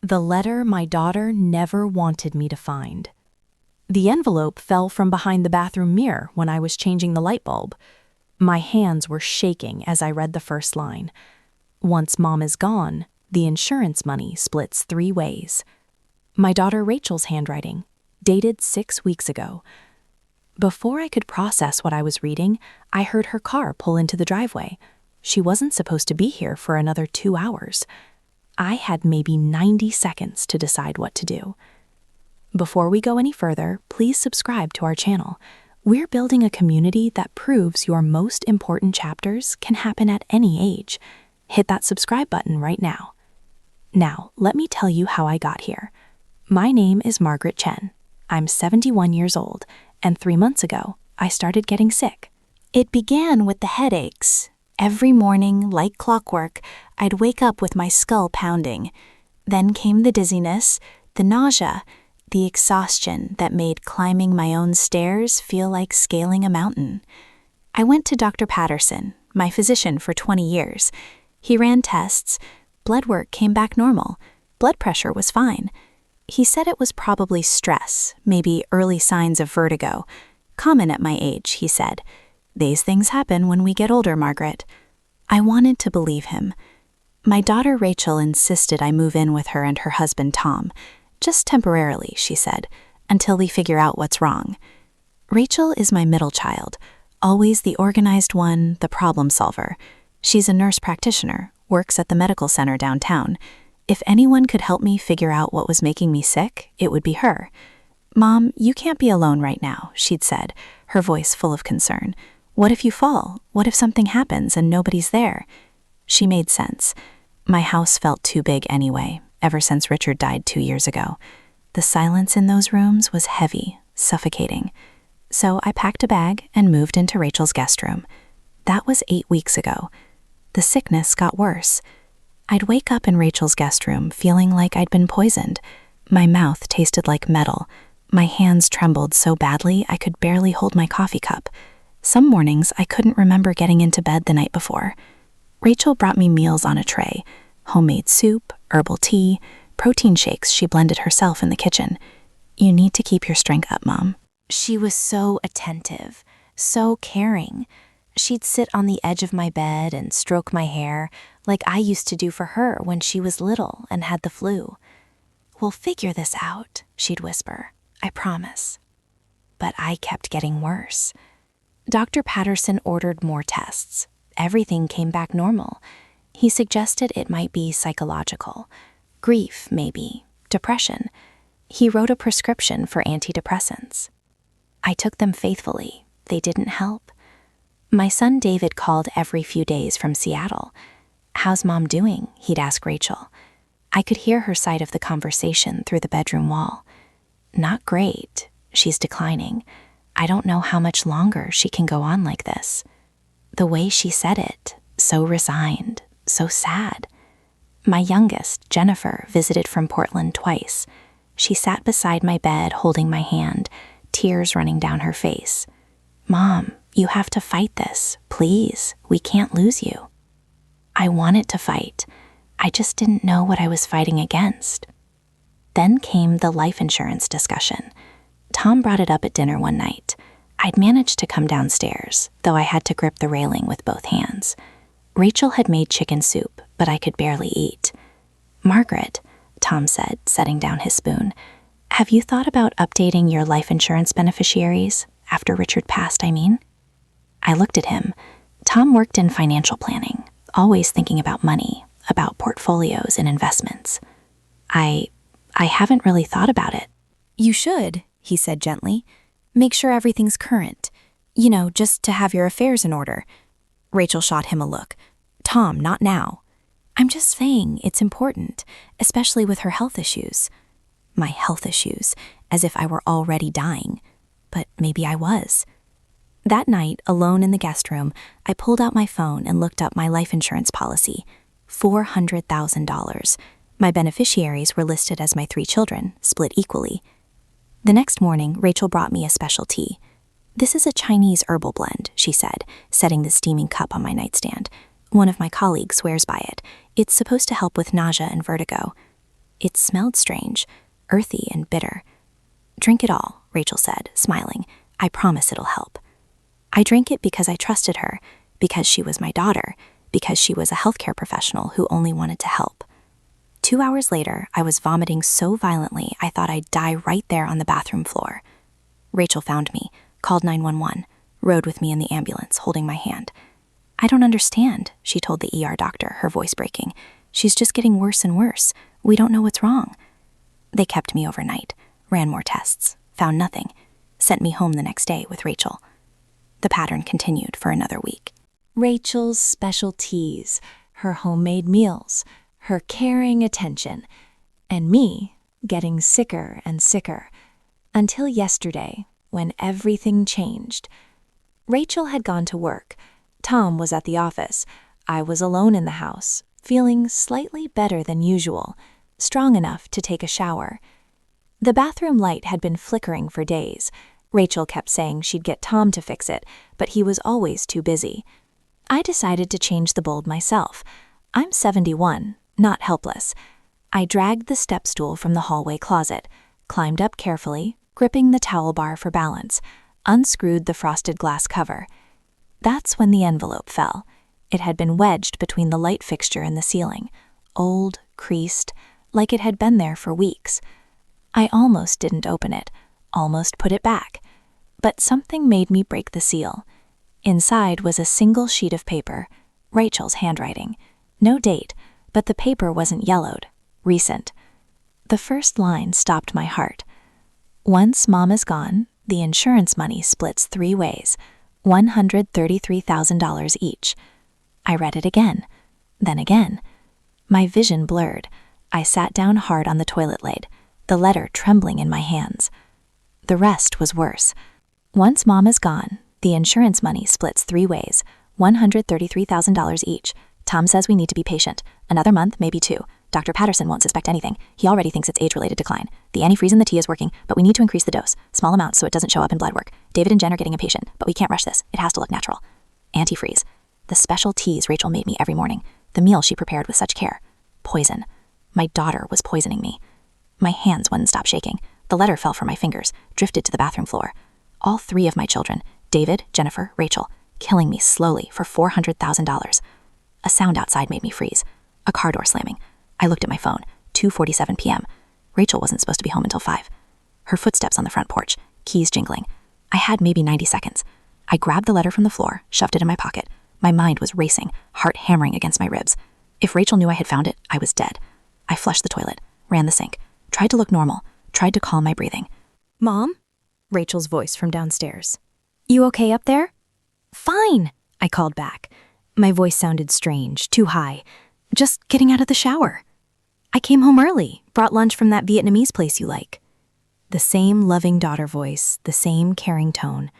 The letter my daughter never wanted me to find. The envelope fell from behind the bathroom mirror when I was changing the light bulb. My hands were shaking as I read the first line. Once Mom is gone, the insurance money splits 3 ways. My daughter Rachel's handwriting, dated 6 weeks ago. Before I could process what I was reading, I heard her car pull into the driveway. She wasn't supposed to be here for another 2 hours. I had maybe 90 seconds to decide what to do. Before we go any further, please subscribe to our channel. We're building a community that proves your most important chapters can happen at any age. Hit that subscribe button right now. Now, let me tell you how I got here. My name is Margaret Chen. I'm 71 years old, and 3 months ago, I started getting sick. It began with the headaches. Every morning, like clockwork, I'd wake up with my skull pounding. Then came the dizziness, the nausea, the exhaustion that made climbing my own stairs feel like scaling a mountain. I went to Dr. Patterson, my physician for 20 years. He ran tests. Blood work came back normal. Blood pressure was fine. He said it was probably stress, maybe early signs of vertigo. Common at my age, he said. These things happen when we get older, Margaret. I wanted to believe him. My daughter Rachel insisted I move in with her and her husband Tom. Just temporarily, she said, until we figure out what's wrong. Rachel is my middle child, always the organized one, the problem solver. She's a nurse practitioner, works at the medical center downtown. If anyone could help me figure out what was making me sick, it would be her. Mom, you can't be alone right now, she'd said, her voice full of concern. What if you fall? What if something happens and nobody's there? She made sense. My house felt too big anyway, ever since Richard died 2 years ago. The silence in those rooms was heavy, suffocating. So I packed a bag and moved into Rachel's guest room. That was 8 weeks ago. The sickness got worse. I'd wake up in Rachel's guest room feeling like I'd been poisoned. My mouth tasted like metal. My hands trembled so badly I could barely hold my coffee cup. Some mornings I couldn't remember getting into bed the night before. Rachel brought me meals on a tray. Homemade soup, herbal tea, protein shakes she blended herself in the kitchen. You need to keep your strength up, Mom. She was so attentive, so caring. She'd sit on the edge of my bed and stroke my hair like I used to do for her when she was little and had the flu. We'll figure this out, she'd whisper. I promise. But I kept getting worse. Dr. Patterson ordered more tests. Everything came back normal. He suggested it might be psychological. Grief, maybe. Depression. He wrote a prescription for antidepressants. I took them faithfully. They didn't help. My son David called every few days from Seattle. How's Mom doing? He'd ask Rachel. I could hear her side of the conversation through the bedroom wall. Not great. She's declining. I don't know how much longer she can go on like this. The way she said it, so resigned, so sad. My youngest, Jennifer, visited from Portland twice. She sat beside my bed holding my hand, tears running down her face. Mom, you have to fight this, please. We can't lose you. I wanted to fight. I just didn't know what I was fighting against. Then came the life insurance discussion. Tom brought it up at dinner one night. I'd managed to come downstairs, though I had to grip the railing with both hands. Rachel had made chicken soup, but I could barely eat. Margaret, Tom said, setting down his spoon, have you thought about updating your life insurance beneficiaries? After Richard passed, I mean. I looked at him. Tom worked in financial planning, always thinking about money, about portfolios and investments. I haven't really thought about it. You should, he said gently. Make sure everything's current. You know, just to have your affairs in order. Rachel shot him a look. Tom, not now. I'm just saying it's important, especially with her health issues. My health issues, as if I were already dying. But maybe I was. That night, alone in the guest room, I pulled out my phone and looked up my life insurance policy. $400,000. My beneficiaries were listed as my 3 children, split equally. The next morning, Rachel brought me a special tea. This is a Chinese herbal blend, she said, setting the steaming cup on my nightstand. One of my colleagues swears by it. It's supposed to help with nausea and vertigo. It smelled strange, earthy and bitter. "Drink it all," Rachel said, smiling. "I promise it'll help." I drank it because I trusted her, because she was my daughter, because she was a healthcare professional who only wanted to help. 2 hours later, I was vomiting so violently I thought I'd die right there on the bathroom floor. Rachel found me, called 911, rode with me in the ambulance, holding my hand. "I don't understand," she told the ER doctor, her voice breaking. "She's just getting worse and worse. We don't know what's wrong." They kept me overnight, ran more tests, found nothing, sent me home the next day with Rachel. The pattern continued for another week. Rachel's specialties, her homemade meals, her caring attention, and me getting sicker and sicker, until yesterday, when everything changed. Rachel had gone to work. Tom was at the office. I was alone in the house, feeling slightly better than usual, strong enough to take a shower. The bathroom light had been flickering for days. Rachel kept saying she'd get Tom to fix it, but he was always too busy. I decided to change the bulb myself. I'm 71, not helpless. I dragged the step stool from the hallway closet, climbed up carefully, gripping the towel bar for balance, unscrewed the frosted glass cover. That's when the envelope fell. It had been wedged between the light fixture and the ceiling, old, creased, like it had been there for weeks. I almost didn't open it, almost put it back. But something made me break the seal. Inside was a single sheet of paper, Rachel's handwriting. No date, but the paper wasn't yellowed, recent. The first line stopped my heart. "Once Mom is gone, the insurance money splits 3 ways, $133,000 each." I read it again, then again. My vision blurred. I sat down hard on the toilet lid, the letter trembling in my hands. The rest was worse. "Once Mom is gone, the insurance money splits 3 ways, $133,000 each. Tom says we need to be patient. Another month, maybe 2. Dr. Patterson won't suspect anything. He already thinks it's age-related decline. The antifreeze in the tea is working, but we need to increase the dose. Small amounts so it doesn't show up in blood work. David and Jen are getting impatient, but we can't rush this. It has to look natural." Antifreeze. The special teas Rachel made me every morning. The meal she prepared with such care. Poison. My daughter was poisoning me. My hands wouldn't stop shaking. The letter fell from my fingers, drifted to the bathroom floor. All 3 of my children, David, Jennifer, Rachel, killing me slowly for $400,000. A sound outside made me freeze. A car door slamming. I looked at my phone. 2:47 p.m. Rachel wasn't supposed to be home until 5. Her footsteps on the front porch, keys jingling. I had maybe 90 seconds. I grabbed the letter from the floor, shoved it in my pocket. My mind was racing, heart hammering against my ribs. If Rachel knew I had found it, I was dead. I flushed the toilet, ran the sink, tried to look normal, tried to calm my breathing. "Mom?" Rachel's voice from downstairs. "You okay up there?" "Fine," I called back. My voice sounded strange, too high. "Just getting out of the shower. I came home early, brought lunch from that Vietnamese place you like." The same loving daughter voice, the same caring tone.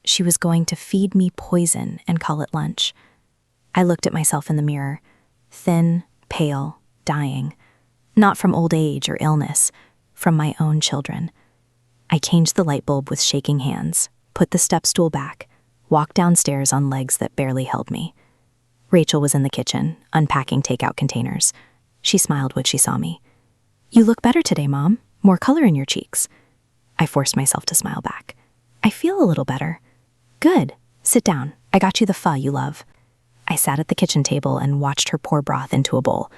She was going to feed me poison and call it lunch. I looked at myself in the mirror, thin, pale, dying. Not from old age or illness, from my own children. I changed the light bulb with shaking hands, put the step stool back, walked downstairs on legs that barely held me. Rachel was in the kitchen, unpacking takeout containers. She smiled when she saw me. "You look better today, Mom. More color in your cheeks." I forced myself to smile back. "I feel a little better." "Good. Sit down. I got you the pho you love." I sat at the kitchen table and watched her pour broth into a bowl.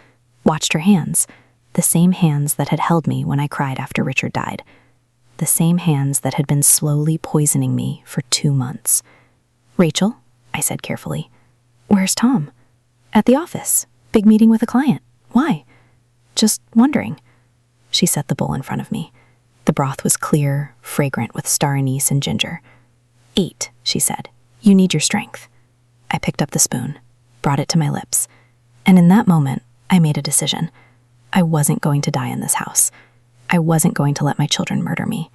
Watched her hands, the same hands that had held me when I cried after Richard died. The same hands that had been slowly poisoning me for 2 months. "Rachel," I said carefully, "where's Tom?" "At the office. Big meeting with a client. Why?" "Just wondering." She set the bowl in front of me. The broth was clear, fragrant with star anise and ginger. "Eat," she said. "You need your strength." I picked up the spoon, brought it to my lips, and in that moment, I made a decision. I wasn't going to die in this house. I wasn't going to let my children murder me.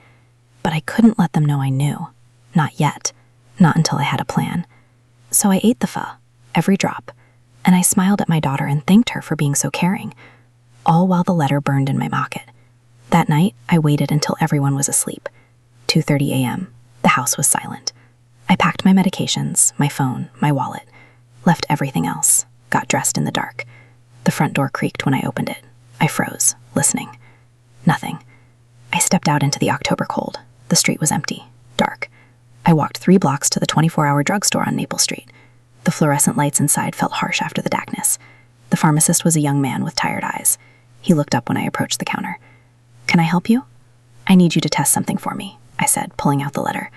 But I couldn't let them know I knew. Not yet. Not until I had a plan. So I ate the pho, every drop, and I smiled at my daughter and thanked her for being so caring, all while the letter burned in my pocket. That night, I waited until everyone was asleep. 2:30 a.m. The house was silent. I packed my medications, my phone, my wallet, left everything else, got dressed in the dark. The front door creaked when I opened it. I froze, listening. Nothing. I stepped out into the October cold. The street was empty, dark. I walked 3 blocks to the 24-hour drugstore on Maple Street. The fluorescent lights inside felt harsh after the darkness. The pharmacist was a young man with tired eyes. He looked up when I approached the counter. "Can I help you?" "I need you to test something for me," I said, pulling out the letter.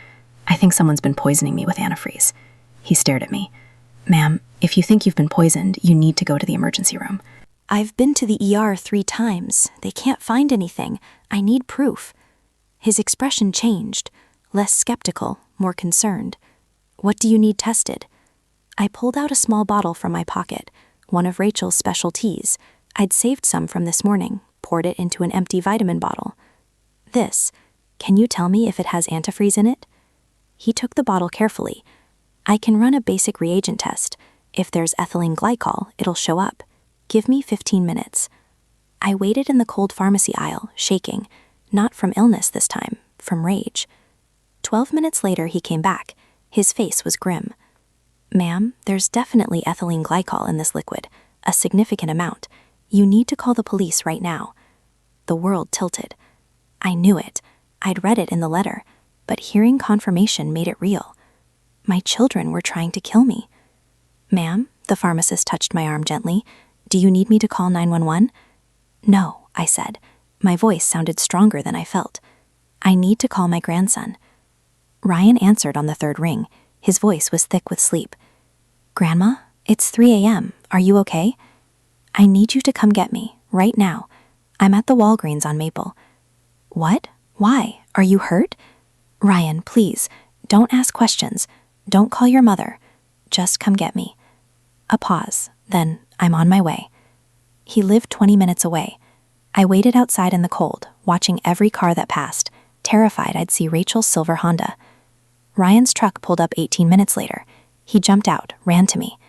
"I think someone's been poisoning me with antifreeze." He stared at me. "Ma'am, if you think you've been poisoned, you need to go to the emergency room." "I've been to the ER 3 times. They can't find anything. I need proof." His expression changed, less skeptical, more concerned. "What do you need tested?" I pulled out a small bottle from my pocket, one of Rachel's special teas. I'd saved some from this morning, poured it into an empty vitamin bottle. "This, can you tell me if it has antifreeze in it?" He took the bottle carefully. "I can run a basic reagent test. If there's ethylene glycol, it'll show up. Give me 15 minutes. I waited in the cold pharmacy aisle, shaking, not from illness this time, from rage. 12 minutes later, he came back. His face was grim. "Ma'am, there's definitely ethylene glycol in this liquid, a significant amount. You need to call the police right now." The world tilted. I knew it. I'd read it in the letter, but hearing confirmation made it real. My children were trying to kill me. "Ma'am," the pharmacist touched my arm gently, "do you need me to call 911? "No," I said. My voice sounded stronger than I felt. "I need to call my grandson." Ryan answered on the 3rd ring. His voice was thick with sleep. "Grandma, it's 3 a.m. Are you okay?" "I need you to come get me, right now. I'm at the Walgreens on Maple." "What? Why? Are you hurt?" "Ryan, please, don't ask questions. Don't call your mother. Just come get me." A pause, then I'm on my way. He lived 20 minutes away. I waited outside in the cold, watching every car that passed, terrified I'd see Rachel's silver Honda. Ryan's truck pulled up 18 minutes later. He jumped out, ran to me.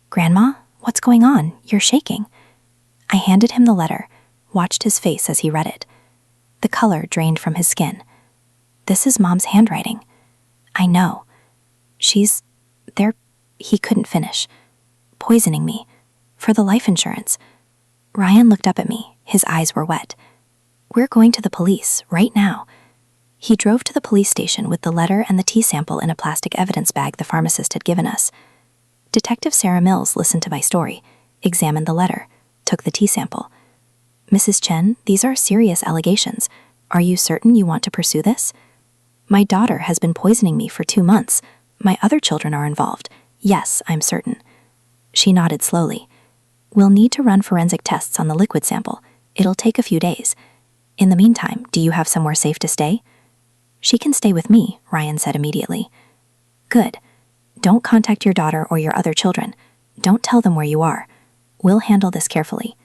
"Grandma, what's going on? You're shaking." I handed him the letter, watched his face as he read it. The color drained from his skin. "This is Mom's handwriting." "I know. They're," he couldn't finish. "Poisoning me. For the life insurance." Ryan looked up at me. His eyes were wet. "We're going to the police, right now." He drove to the police station with the letter and the tea sample in a plastic evidence bag the pharmacist had given us. Detective Sarah Mills listened to my story, examined the letter, took the tea sample. "Mrs. Chen, these are serious allegations. Are you certain you want to pursue this?" "My daughter has been poisoning me for 2 months. My other children are involved. Yes, I'm certain." She nodded slowly. "We'll need to run forensic tests on the liquid sample. It'll take a few days. In the meantime, do you have somewhere safe to stay?" "She can stay with me," Ryan said immediately. "Good. Don't contact your daughter or your other children. Don't tell them where you are. We'll handle this carefully."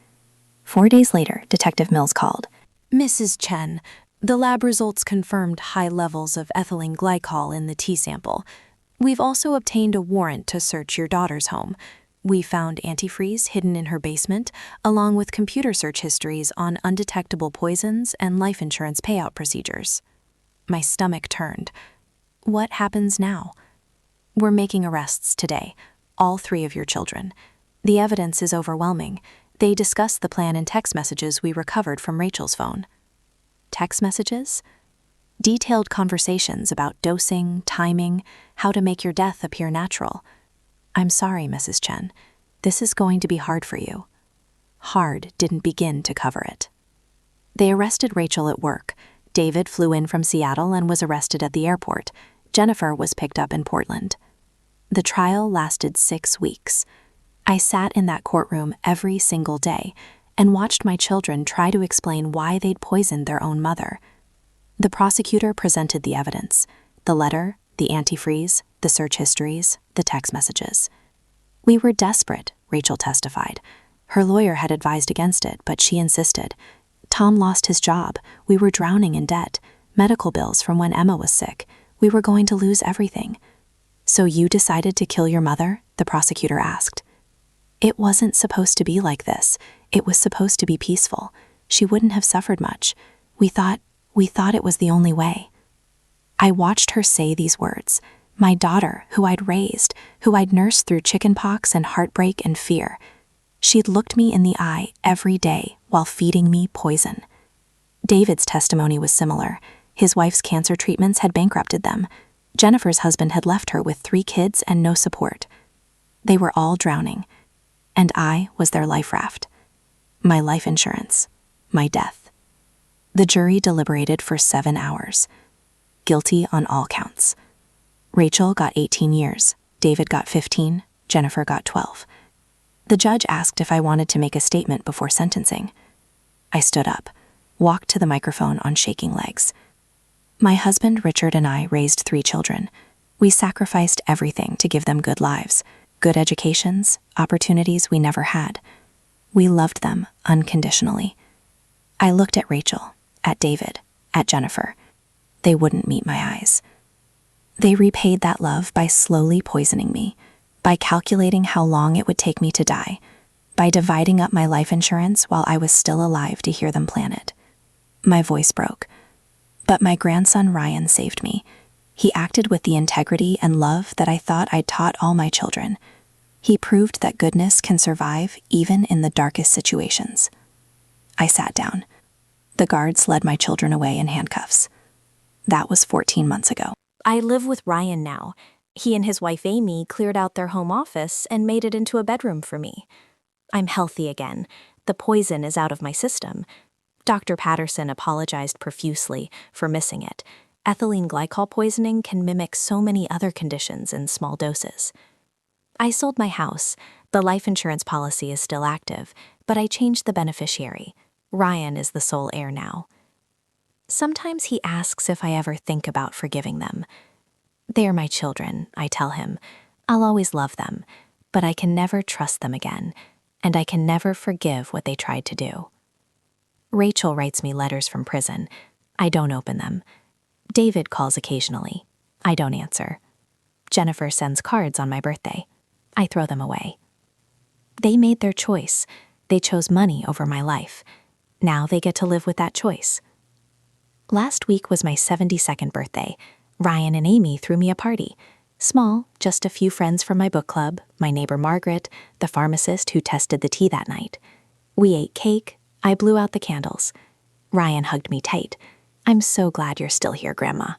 4 days later, Detective Mills called. "Mrs. Chen, the lab results confirmed high levels of ethylene glycol in the tea sample. We've also obtained a warrant to search your daughter's home. We found antifreeze hidden in her basement, along with computer search histories on undetectable poisons and life insurance payout procedures." My stomach turned. "What happens now?" "We're making arrests today, all 3 of your children. The evidence is overwhelming. They discuss the plan in text messages we recovered from Rachel's phone." Text messages? Detailed conversations about dosing, timing, how to make your death appear natural. "I'm sorry, Mrs. Chen. This is going to be hard for you." Hard didn't begin to cover it. They arrested Rachel at work. David flew in from Seattle and was arrested at the airport. Jennifer was picked up in Portland. The trial lasted 6 weeks. I sat in that courtroom every single day and watched my children try to explain why they'd poisoned their own mother. The prosecutor presented the evidence: the letter, the antifreeze, the search histories, the text messages. "We were desperate," Rachel testified. Her lawyer had advised against it, but she insisted. "Tom lost his job. We were drowning in debt. Medical bills from when Emma was sick. We were going to lose everything." "So you decided to kill your mother?" the prosecutor asked. "It wasn't supposed to be like this. It was supposed to be peaceful. She wouldn't have suffered much. We thought it was the only way." I watched her say these words. My daughter, who I'd raised, who I'd nursed through chickenpox and heartbreak and fear. She'd looked me in the eye every day while feeding me poison. David's testimony was similar. His wife's cancer treatments had bankrupted them. Jennifer's husband had left her with 3 kids and no support. They were all drowning, and I was their life raft. My life insurance, my death. The jury deliberated for 7 hours. Guilty on all counts. Rachel got 18 years, David got 15, Jennifer got 12. The judge asked if I wanted to make a statement before sentencing. I stood up, walked to the microphone on shaking legs. My husband, Richard, and I raised 3 children. We sacrificed everything to give them good lives, good educations, opportunities we never had. We loved them unconditionally. I looked at Rachel, at David, at Jennifer. They wouldn't meet my eyes. They repaid that love by slowly poisoning me, by calculating how long it would take me to die, by dividing up my life insurance while I was still alive to hear them plan it. My voice broke. But my grandson Ryan saved me. He acted with the integrity and love that I thought I'd taught all my children. He proved that goodness can survive even in the darkest situations. I sat down. The guards led my children away in handcuffs. That was 14 months ago. I live with Ryan now. He and his wife Amy cleared out their home office and made it into a bedroom for me. I'm healthy again. The poison is out of my system. Dr. Patterson apologized profusely for missing it. Ethylene glycol poisoning can mimic so many other conditions in small doses. I sold my house. The life insurance policy is still active, but I changed the beneficiary. Ryan is the sole heir now. Sometimes he asks if I ever think about forgiving them. They are my children, I tell him. I'll always love them, but I can never trust them again, and I can never forgive what they tried to do. Rachel writes me letters from prison. I don't open them. David calls occasionally. I don't answer. Jennifer sends cards on my birthday. I throw them away. They made their choice. They chose money over my life. Now they get to live with that choice. Last week was my 72nd birthday. Ryan and Amy threw me a party. Small, just a few friends from my book club, my neighbor Margaret, the pharmacist who tested the tea that night. We ate cake. I blew out the candles. Ryan hugged me tight. I'm so glad you're still here, Grandma.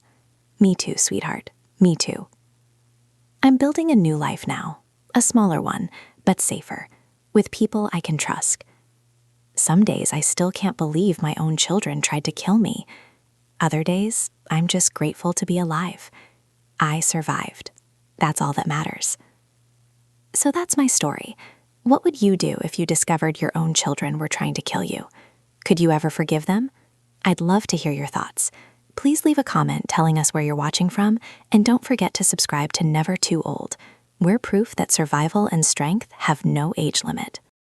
Me too, sweetheart. Me too. I'm building a new life now. A smaller one, but safer, with people I can trust. Some days I still can't believe my own children tried to kill me. Other days, I'm just grateful to be alive. I survived. That's all that matters. So that's my story. What would you do if you discovered your own children were trying to kill you? Could you ever forgive them? I'd love to hear your thoughts. Please leave a comment telling us where you're watching from, and don't forget to subscribe to Never Too Old. We're proof that survival and strength have no age limit.